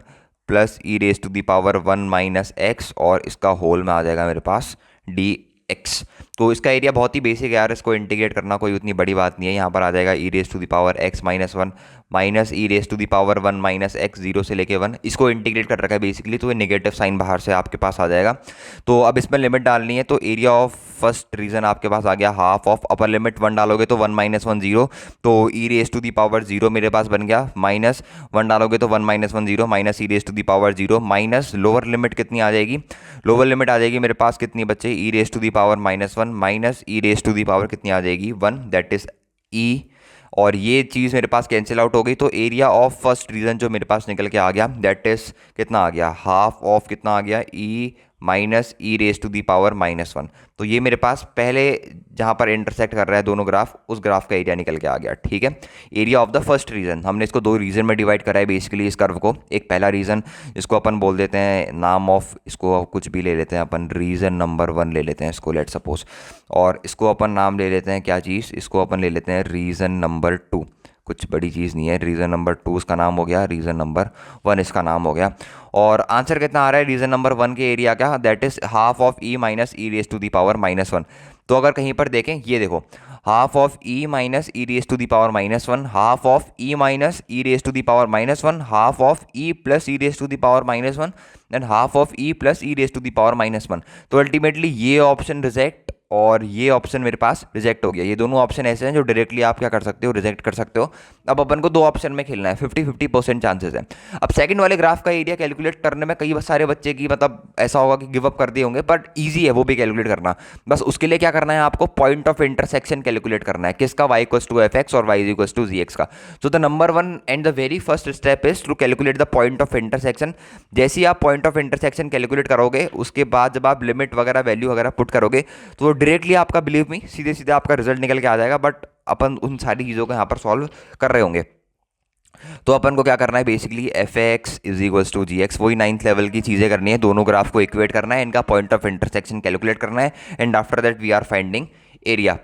plus e raise to the power 1 minus x, और इसका होल में आ जाएगा मेरे पास डी एक्स। तो इसका एरिया बहुत ही बेसिक है यार, इसको इंटीग्रेट करना कोई उतनी बड़ी बात नहीं है। यहाँ पर आ जाएगा e raise to the power x minus 1 minus e raise to the power 1 minus x, 0 से लेके 1 इसको इंटीग्रेट कर रखा है बेसिकली, तो ये नेगेटिव साइन बाहर से आपके पास आ जाएगा। तो अब इसमें लिमिट डालनी है, तो एरिया ऑफ फर्स्ट रीजन आपके पास आ गया हाफ ऑफ अपर लिमिट 1 डालोगे तो 1 माइनस 1 0, तो e raise to the power 0 मेरे पास बन गया, माइनस 1 डालोगे तो 1 minus 1 0 minus e raise to the power 0 minus lower limit कितनी आ जाएगी, लोअर लिमिट आ जाएगी मेरे पास कितनी बच्चे, e raise to the power minus 1 minus e raise to the power कितनी आ जाएगी 1, दैट इज ई, और ये चीज़ मेरे पास कैंसिल आउट हो गई। तो एरिया ऑफ फर्स्ट रीजन जो मेरे पास निकल के आ गया दैट इज कितना आ गया, हाफ ऑफ कितना आ गया, e minus e raise to the power minus 1। तो ये मेरे पास पहले जहाँ पर इंटरसेक्ट कर रहा है दोनों ग्राफ, उस ग्राफ का एरिया निकल के आ गया। ठीक है, area of the first region, हमने इसको दो रीजन में डिवाइड करा है बेसिकली इस कर्व को। एक पहला रीजन इसको अपन बोल देते हैं नाम ऑफ, इसको कुछ भी ले लेते हैं अपन, रीजन नंबर 1 ले लेते हैं इसको लेट सपोज, और इसको अपन नाम ले लेते हैं क्या चीज़, इसको अपन ले लेते हैं रीजन नंबर 2। कुछ बड़ी चीज़ नहीं है, रीज़न नंबर 2 इसका नाम हो गया, रीज़न नंबर 1 इसका नाम हो गया। और आंसर कितना आ रहा है रीज़न नंबर 1 के एरिया का, that is half of e minus e raise to the power minus 1। तो अगर कहीं पर देखें, ये देखो half of e minus e raise to the power minus 1, half of e minus e raise to the power minus 1, half of e plus e raise to the power minus 1 and half of e plus e raise to the power minus 1। तो अल्टीमेटली ये ऑप्शन रिजेक्ट और ये ऑप्शन मेरे पास रिजेक्ट हो गया। ये दोनों ऑप्शन ऐसे हैं जो डायरेक्टली आप क्या कर सकते हो, रिजेक्ट कर सकते हो। अब अपन को दो ऑप्शन में खेलना है, 50-50% चांसेस है। अब सेकंड वाले ग्राफ का एरिया कैलकुलेट करने में कई सारे बच्चे की मतलब ऐसा होगा कि गिव अप कर दिए होंगे, बट ईजी है वो भी कैलकुलेट करना। बस उसके लिए क्या करना है, आपको पॉइंट ऑफ इंटरसेक्शन कैलकुलेट करना है, किसका, y equals to f x और y equals to g x का। So the number 1 and the very first step is to calculate the point of intersection. जैसे ही आप पॉइंट ऑफ इंटरसेक्शन कैलकुलेट करोगे, उसके बाद जब आप लिमिट वगैरह वैल्यू वगैरह पुट करोगे, तो डायरेक्टली आपका बिलीव में सीधे सीधे आपका रिजल्ट निकल के आ जाएगा। बट अपन उन सारी चीज़ों को यहाँ पर सॉल्व कर रहे होंगे। तो अपन को क्या करना है basically, f x is equals to g x, वही 9th लेवल की चीज़ें करनी है, दोनों ग्राफ को इक्वेट करना है, इनका पॉइंट ऑफ इंटरसेक्शन कैलकुलेट करना है, and after that we are finding area.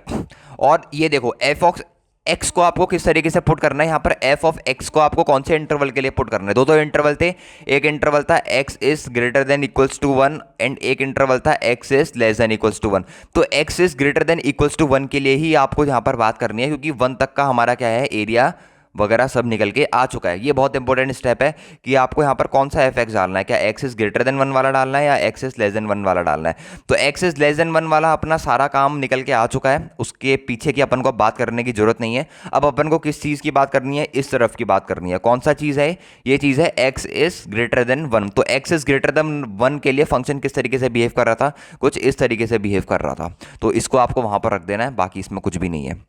और ये देखो एफ ऑफ एक्स को आपको किस तरीके से पुट करना है, यहाँ पर एफ ऑफ एक्स को आपको कौन से इंटरवल के लिए पुट करना है, दो इंटरवल थे, एक इंटरवल था x is greater than equals to 1 and एक इंटरवल था x is less than equals to 1। तो x is greater than equals to 1 के लिए ही आपको यहाँ पर बात करनी है, क्योंकि 1 तक का हमारा क्या है, एरिया वगैरह सब निकल के आ चुका है। ये बहुत इंपॉर्टेंट स्टेप है कि आपको यहाँ पर कौन सा एफ एक्स डालना है, क्या एक्स इज ग्रेटर देन 1 वाला डालना है या एक्स इज लेस देन 1 वाला डालना है। तो एक्स इज लेस देन 1 वाला अपना सारा काम निकल के आ चुका है, उसके पीछे की अपन को बात करने की जरूरत नहीं है। अब अपन को किस चीज़ की बात करनी है, इस तरफ की बात करनी है। कौन सा चीज़ है, ये चीज़ है एक्स इज ग्रेटर देन 1। तो एक्स इज ग्रेटर देन 1 के लिए फंक्शन किस तरीके से बिहेव कर रहा था, कुछ इस तरीके से बिहेव कर रहा था। तो इसको आपको वहाँ पर रख देना है, बाकी इसमें कुछ भी नहीं है।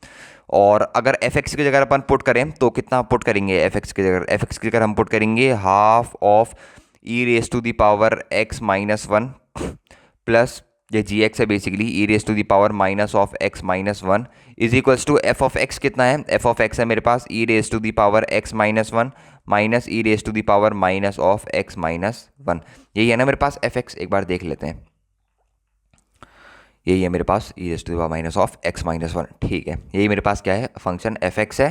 और अगर एफ एक्स की जगह अपन पुट करें तो कितना पुट करेंगे, एफ एक्स की जगह हम पुट करेंगे half of e raise to the power x minus 1 plus ये जी एक्स है basically, e raise to the power minus of x minus 1 is equals to f of x कितना है, एफ ऑफ एक्स है मेरे पास e raise to the power x minus 1 minus e raise to the power minus of x minus 1। यही है ना मेरे पास एफ एक्स, एक बार देख लेते हैं। यही है मेरे पास e raise to the power minus of x minus 1। ठीक है, यही मेरे पास क्या है, फंक्शन एफ एक्स है।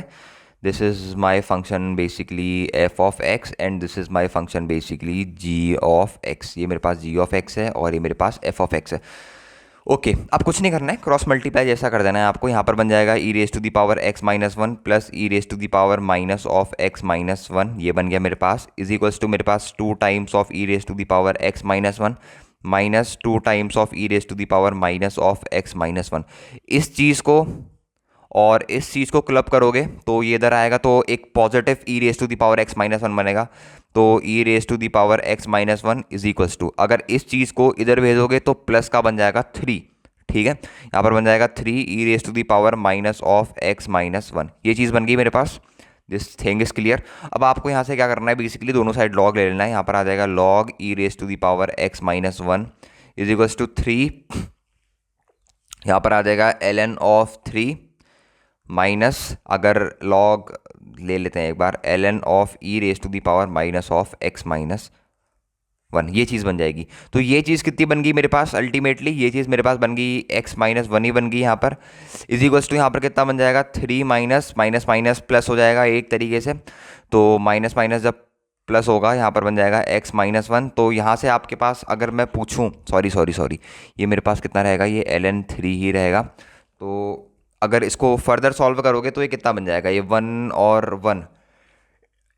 This is my function basically f of x and this is my function basically g of x. ये मेरे पास जी ऑफ एक्स है और ये मेरे पास एफ ऑफ एक्स है। ओके, अब कुछ नहीं करना है, क्रॉस मल्टीप्लाई जैसा कर देना है आपको। यहाँ पर बन जाएगा e raise to the power x minus 1 plus e raise to the power minus of x minus 1, ये बन गया मेरे पास, इज इक्वल्स टू मेरे पास 2 times of e raise to the power x minus 1 minus 2 times of e raise to the power minus of x minus one. इस चीज़ को और इस चीज़ को क्लब करोगे तो ये इधर आएगा, तो एक positive e raise to the power x minus one बनेगा। तो e raise to the power x minus one is equals to, अगर इस चीज़ को इधर भेजोगे तो प्लस का बन जाएगा 3। ठीक है, यहाँ पर बन जाएगा 3 e raise to the power minus of x minus one. ये चीज़ बन गई मेरे पास। This thing is clear. अब आपको यहाँ से क्या करना है, बेसिकली दोनों साइड लॉग ले लेना है। यहाँ पर आ जाएगा log e raise to the power x minus one is equals to 3। यहाँ पर आ जाएगा ln ऑफ 3 माइनस, अगर लॉग ले लेते हैं एक बार, ln of e raise to the power minus of x minus one. ये चीज़ बन जाएगी। तो ये चीज़ कितनी बन गई मेरे पास अल्टीमेटली, ये चीज़ मेरे पास बन गई एक्स माइनस वन ही बन गई यहाँ पर। इज इक्वल्स टू यहाँ पर कितना बन जाएगा, 3 माइनस माइनस माइनस प्लस हो जाएगा एक तरीके से। तो माइनस माइनस जब प्लस होगा यहाँ पर बन जाएगा एक्स माइनस वन। तो यहाँ से आपके पास अगर मैं पूछूँ, सॉरी ये मेरे पास कितना रहेगा, ये ln 3 ही रहेगा। तो अगर इसको फर्दर सॉल्व करोगे तो ये कितना बन जाएगा, ये 1 और 1,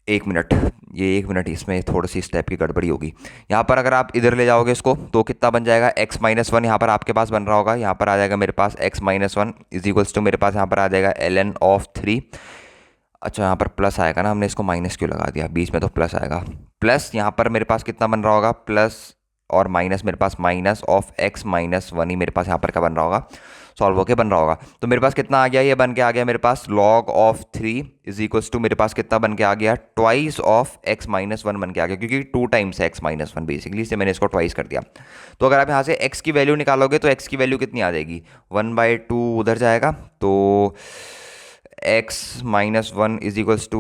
एक मिनट, ये एक मिनट, इसमें थोड़ी सी स्टेप की गड़बड़ी होगी। यहाँ पर अगर आप इधर ले जाओगे इसको तो कितना बन जाएगा, एक्स माइनस वन यहाँ पर आपके पास बन रहा होगा। यहाँ पर आ जाएगा मेरे पास x minus one is equals to, मेरे पास यहाँ पर आ जाएगा ln ऑफ 3। अच्छा यहाँ पर प्लस आएगा ना, हमने इसको माइनस क्यों लगा दिया, बीच में तो प्लस आएगा। प्लस यहाँ पर मेरे पास कितना बन रहा होगा, प्लस और माइनस, मेरे पास minus of x minus one ही मेरे पास यहाँ पर क्या बन रहा होगा, सॉल्व होके बन रहा होगा। तो मेरे पास कितना आ गया, ये बन के आ गया मेरे पास log of 3 is equals to, मेरे पास कितना बन के आ गया, twice of x minus one बन के आ गया, क्योंकि 2 टाइम्स है एक्स माइनस वन बेसिकली, इससे मैंने इसको ट्वाइस कर दिया। तो अगर आप यहाँ से एक्स की वैल्यू निकालोगे तो एक्स की वैल्यू कितनी आ जाएगी, 1/2 उधर जाएगा। तो x minus one is equals to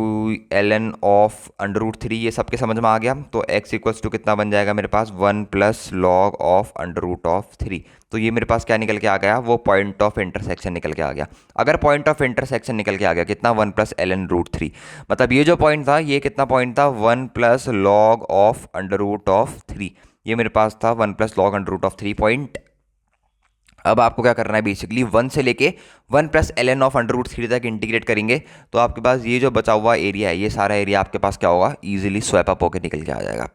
ln of under root 3, ये सबके समझ में आ गया। तो x इक्वल्स टू कितना बन जाएगा मेरे पास, 1 plus log of under root of 3। तो ये मेरे पास क्या निकल के आ गया, वो पॉइंट ऑफ इंटरसेक्शन निकल के आ गया। अगर पॉइंट ऑफ इंटरसेक्शन निकल के आ गया कितना, 1 प्लस ln रूट 3, मतलब ये जो पॉइंट था ये कितना पॉइंट था, 1 plus log of under root of 3। ये मेरे पास था 1 plus log under root of 3 point. अब आपको क्या करना है, बेसिकली 1 से लेके 1 plus ln of under root 3 तक इंटीग्रेट करेंगे तो आपके पास ये जो बचा हुआ एरिया है, ये सारा एरिया आपके पास क्या होगा, इजीली स्वैप अप होकर निकल के आ जाएगा।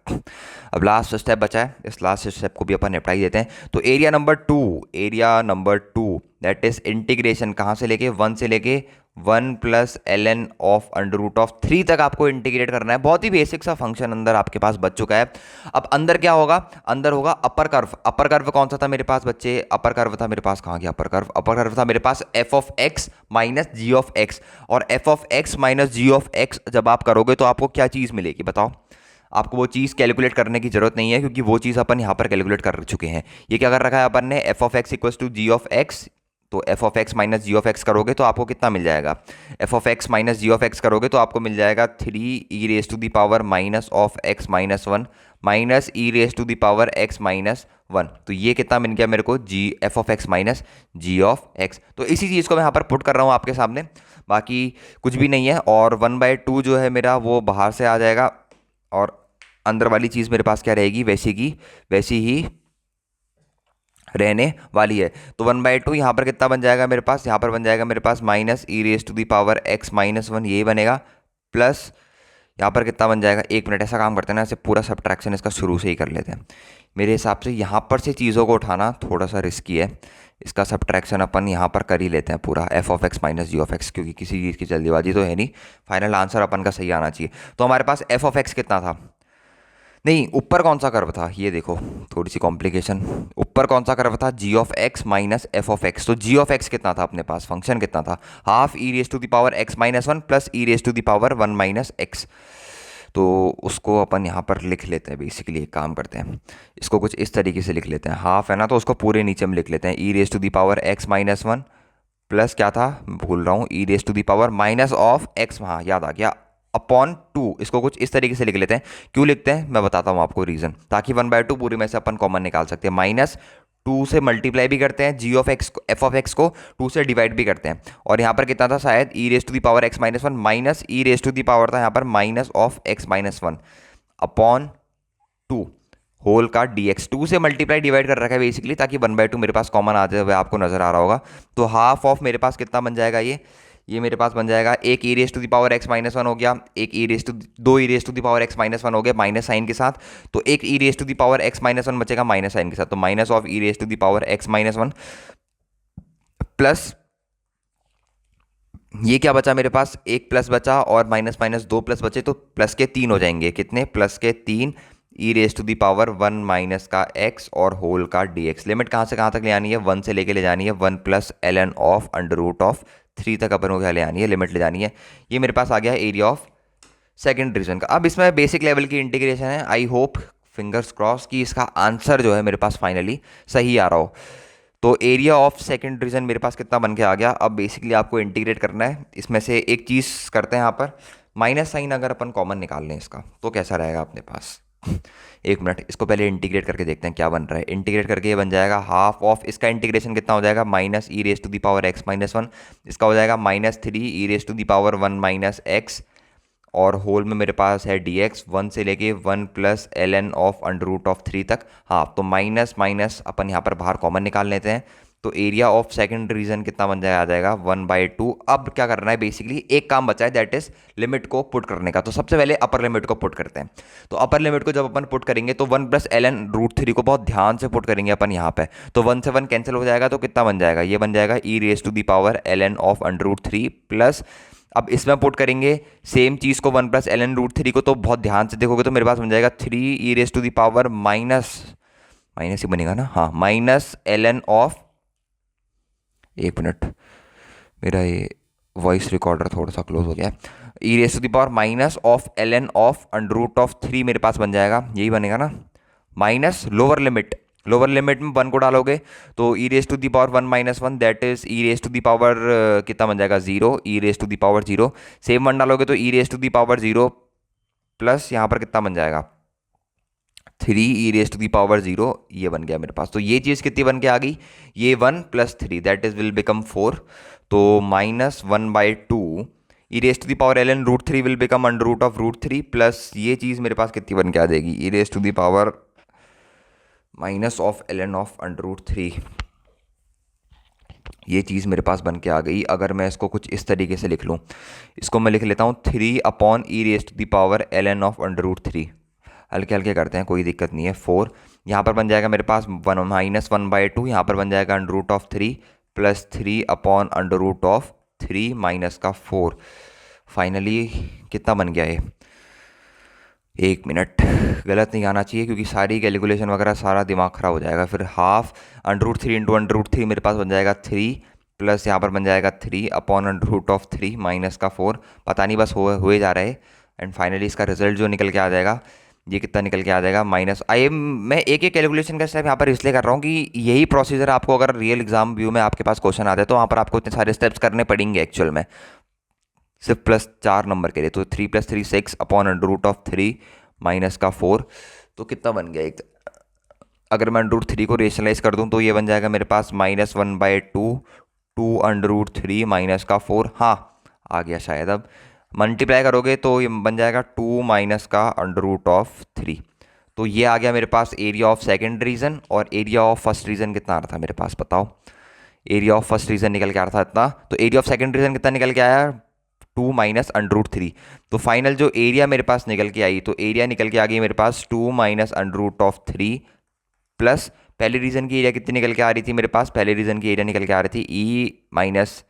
अब लास्ट स्टेप बचा है, इस लास्ट स्टेप को भी अपन निपटाई देते हैं। तो area number two that is integration कहाँ से लेके, 1 से लेके 1 plus ln of under root of 3 तक आपको इंटीग्रेट करना है। बहुत ही बेसिक सा फंक्शन अंदर आपके पास बच चुका है। अब अंदर क्या होगा, अंदर होगा अपर कर्व। अपर कर्व कौन सा था मेरे पास बच्चे, अपर कर्व था मेरे पास, कहाँ गया अपर कर्व, अपर कर्व था मेरे पास f of x minus g of x. और f of x minus g of x जब आप करोगे तो आपको क्या चीज़ मिलेगी बताओ। आपको वो चीज़ कैलकुलेट करने की जरूरत नहीं है, क्योंकि वो चीज़ अपन यहाँ पर कैलकुलेट कर चुके हैं। ये क्या कर रखा है अपन ने, f of x equals to g of x. तो f of x minus g of x करोगे तो आपको कितना मिल जाएगा, f of x minus g of x करोगे तो आपको मिल जाएगा 3 e raise to the power minus of x minus one minus e raise to the power x minus one. तो ये कितना मिल गया मेरे को, जी f of x minus g of x. तो इसी चीज़ को मैं यहाँ पर पुट कर रहा हूँ आपके सामने, बाकी कुछ भी नहीं है। और 1/2 जो है मेरा वो बाहर से आ जाएगा और अंदर वाली चीज़ मेरे पास क्या रहेगी, वैसी की वैसी ही रहने वाली है। तो 1/2 यहाँ पर कितना बन जाएगा मेरे पास, यहाँ पर बन जाएगा मेरे पास minus e raise to the power x minus one, ये बनेगा प्लस यहाँ पर कितना बन जाएगा, एक मिनट, ऐसा काम करते हैं ना, ऐसे पूरा सब्ट्रैक्शन इसका शुरू से ही कर लेते हैं। मेरे हिसाब से यहाँ पर से चीज़ों को उठाना थोड़ा सा रिस्की है, इसका सब्ट्रैक्शन अपन यहाँ पर कर ही लेते हैं पूरा, f of x minus g of x, क्योंकि किसी चीज़ की जल्दीबाजी तो है नहीं, फाइनल आंसर अपन का सही आना चाहिए। तो हमारे पास f ऑफ x कितना था, नहीं ऊपर कौन सा कर्व था, ये देखो थोड़ी सी कॉम्प्लिकेशन, ऊपर कौन सा कर्व था, g of x minus f of x. तो जी ऑफ एक्स कितना था अपने पास, फंक्शन कितना था, half e raise to the power x minus one plus e raise to the power one minus x. तो उसको अपन यहाँ पर लिख लेते हैं, बेसिकली एक काम करते हैं, इसको कुछ इस तरीके से लिख लेते हैं, हाफ है ना तो उसको पूरे नीचे में लिख लेते हैं, e raise to the power x minus one plus क्या था भूल रहा हूँ, e raise to the power minus of x, हाँ याद आ गया, अपॉन 2। इसको कुछ इस तरीके से लिख लेते हैं। क्यों लिखते हैं मैं बताता हूँ आपको रीज़न, ताकि 1/2 पूरी में से अपन कॉमन निकाल सकते हैं। माइनस 2 से मल्टीप्लाई भी करते हैं g of x, f of x को 2 से डिवाइड भी करते हैं। और यहाँ पर कितना था शायद, e raise to the power x minus one minus e raise to the power था यहाँ पर minus of x minus one upon 2 whole का dx। 2 से मल्टीप्लाई डिवाइड कर रखा है बेसिकली, ताकि 1/2 मेरे पास कॉमन आते हुए आपको नजर आ रहा होगा। तो हाफ ऑफ मेरे पास कितना बन जाएगा, ये मेरे पास बन जाएगा एक e raise to the power x minus one हो गया, एक ई रेस टू दो e raise to the power x minus one हो गया माइनस साइन के साथ, तो एक e raise to the power x minus one बचेगा माइनस साइन के साथ, तो minus of e raise to the power x minus one plus ये क्या बचा मेरे पास, एक प्लस बचा और माइनस माइनस दो प्लस बचे, तो प्लस के तीन हो जाएंगे, कितने, प्लस के तीन e raise to the power one minus का एक्स और होल का डी एक्स। लिमिट कहाँ से कहाँ तक ले आनी है, वन से लेके ले जानी है, one plus l n of under root of three तक अपन को क्या ले आनी है, लिमिट ले जानी है। ये मेरे पास आ गया एरिया ऑफ सेकेंड रीजन का। अब इसमें बेसिक लेवल की इंटीग्रेशन है, आई होप फिंगर्स क्रॉस कि इसका आंसर जो है मेरे पास फाइनली सही आ रहा हो। तो एरिया ऑफ सेकंड रीजन मेरे पास कितना बन के आ गया। अब बेसिकली आपको इंटीग्रेट करना है, इसमें से एक चीज़ करते हैं यहाँ पर, माइनस साइन अगर अपन कॉमन निकाल लें इसका तो कैसा रहेगा अपने पास। एक मिनट, इसको पहले इंटीग्रेट करके देखते हैं क्या बन रहा है। इंटीग्रेट करके ये बन जाएगा हाफ ऑफ, इसका इंटीग्रेशन कितना हो जाएगा, minus e raise to the power x minus one, इसका हो जाएगा minus three e raise to the power one minus x, और होल में मेरे पास है डी एक्स, वन से लेके one plus l n of under root of three तक। हाँ, तो माइनस माइनस अपन यहाँ पर बाहर कॉमन निकाल लेते हैं, तो एरिया ऑफ सेकंड रीजन कितना बन जाएगा, आ जाएगा वन बाई टू। अब क्या करना है, बेसिकली एक काम बचा है, दैट इज लिमिट को पुट करने का। तो सबसे पहले अपर लिमिट को पुट करते हैं। तो अपर लिमिट को जब अपन पुट करेंगे तो one plus l n root three को बहुत ध्यान से पुट करेंगे अपन यहाँ पे, तो वन से वन कैंसिल हो जाएगा, तो कितना बन जाएगा, ये बन जाएगा e raise to the power l n of under root three plus, अब इसमें पुट करेंगे सेम चीज़ को one plus l n root three को, तो बहुत ध्यान से देखोगे तो मेरे पास बन जाएगा three e raise to the power minus, minus ही बनेगा ना, हाँ, माइनस एल एन ऑफ, एक मिनट मेरा ये वॉइस रिकॉर्डर थोड़ा सा क्लोज हो गया है, e raise to the power minus of l n of under root of three मेरे पास बन जाएगा, यही बनेगा ना, minus lower limit, lower limit में वन को डालोगे तो e raise to the power one minus one, that is e raise to the power कितना बन जाएगा, zero, e raise to the power zero, same one डालोगे तो e raise to the power zero plus यहाँ पर कितना बन जाएगा, three e raise to the power zero, ये बन गया मेरे पास। तो ये चीज़ कितनी बन के आ गई, ये one plus three that is will become four, तो minus one by two e raise to the power l n root three will become under root of root three plus ये चीज़ मेरे पास कितनी बन के आ जाएगी, e raise to the power minus of l n of under root three, ये चीज़ मेरे पास बन के आ गई। अगर मैं इसको कुछ इस तरीके से लिख लूँ, इसको मैं लिख लेता हूँ three upon e raise to the power l n of under root three, हल्के हल्के करते हैं, कोई दिक्कत नहीं है, फोर, यहाँ पर बन जाएगा मेरे पास one minus one by two, यहाँ पर बन जाएगा under root of three plus three upon under root of three minus का फोर। फाइनली कितना बन गया ये, एक मिनट, गलत नहीं आना चाहिए क्योंकि सारी कैलकुलेशन वगैरह सारा दिमाग खराब हो जाएगा। फिर half under root three into under root three मेरे पास बन जाएगा थ्री प्लस यहाँ पर बन जाएगा three upon under root of three minus का फोर, पता नहीं बस हुए जा रहा है। एंड फाइनली इसका रिजल्ट जो निकल के आ जाएगा, ये कितना निकल के आ जाएगा, माइनस मैं एक एक कैलकुलेशन का स्टेप यहाँ पर इसलिए कर रहा हूँ कि यही प्रोसीजर आपको अगर रियल एग्जाम व्यू में आपके पास क्वेश्चन आते हैं तो वहाँ पर आपको इतने सारे स्टेप्स करने पड़ेंगे एक्चुअल में, सिर्फ प्लस चार नंबर के लिए। तो three plus three six upon under root of three minus का फोर, तो कितना बन गया एक, अगर मैं अंडर रूट थ्री को रेशनलाइज कर दूं तो ये बन जाएगा मेरे पास minus one by two, two under root three minus का फोर, हाँ आ गया शायद। अब मल्टीप्लाई करोगे तो ये बन जाएगा टू माइनस का अंडर रूट ऑफ थ्री, तो ये आ गया मेरे पास एरिया ऑफ सेकेंड रीजन। और एरिया ऑफ फर्स्ट रीजन कितना आ रहा था मेरे पास बताओ, एरिया ऑफ फर्स्ट रीजन निकल के आ रहा था इतना, तो एरिया ऑफ सेकेंड रीजन कितना निकल के आया, two minus under root three. तो फाइनल जो एरिया मेरे पास निकल के आई, तो एरिया निकल के आ गई मेरे पास two minus under root of three plus पहले रीजन की एरिया कितनी निकल के आ रही थी मेरे पास, पहले रीजन की एरिया निकल के आ रही थी ई माइनस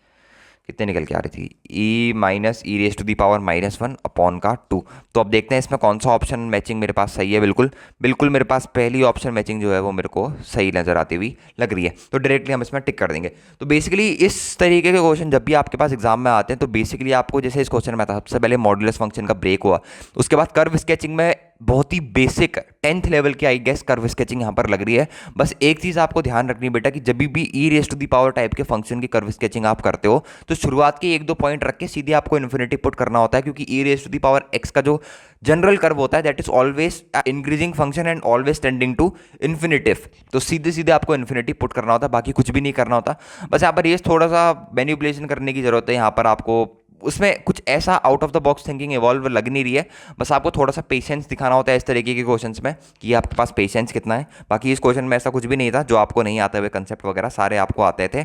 कितने निकल के आ रही थी, e minus e raise to the power minus one upon का टू। तो अब देखते हैं इसमें कौन सा ऑप्शन मैचिंग मेरे पास सही है। बिल्कुल बिल्कुल मेरे पास पहली ऑप्शन मैचिंग जो है वो मेरे को सही नज़र आती हुई लग रही है, तो डायरेक्टली हम इसमें टिक कर देंगे। तो बेसिकली इस तरीके के क्वेश्चन जब भी आपके पास एग्जाम में आते हैं तो बेसिकली आपको जैसे इस क्वेश्चन में आता, सबसे पहले मॉडुलस फंक्शन का ब्रेक हुआ, उसके बाद कर्व स्केचिंग में बहुत ही बेसिक 10th लेवल की आई गेस कर्व स्केचिंग यहाँ पर लग रही है। बस एक चीज़ आपको ध्यान रखनी बेटा कि जब भी e raise to the power type के फंक्शन की कर्व स्केचिंग आप करते हो तो शुरुआत के एक दो पॉइंट रख के सीधे आपको इन्फिनिटी पुट करना होता है, क्योंकि e raise to the power x का जो जनरल कर्व होता है that is always increasing function and always tending to infinitive, तो सीधे सीधे आपको इन्फिनिटी पुट करना होता है, बाकी कुछ भी नहीं करना होता। बस यहाँ पर ये थोड़ा सा मैनिपुलेशन करने की जरूरत है, यहाँ पर आपको उसमें कुछ ऐसा out of the box thinking evolve लग नहीं रही है, बस आपको थोड़ा सा पेशेंस दिखाना होता है इस तरीके के क्वेश्चंस में कि आपके पास पेशेंस कितना है। बाकी इस क्वेश्चन में ऐसा कुछ भी नहीं था, जो आपको नहीं आते हुए कंसेप्ट वगैरह सारे आपको आते थे।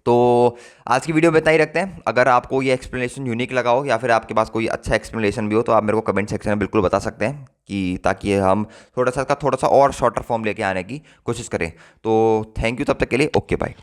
तो आज की वीडियो में इतना ही रखते हैं। अगर आपको ये एक्सप्लेनेशन यूनिक लगा हो या फिर आपके पास कोई अच्छा एक्सप्लेनेशन भी हो तो आप मेरे को कमेंट सेक्शन में बिल्कुल बता सकते हैं, कि ताकि हम थोड़ा सा और शॉर्टर फॉर्म लेके आने की कोशिश करें। तो थैंक यू, तब तक के लिए ओके बाय।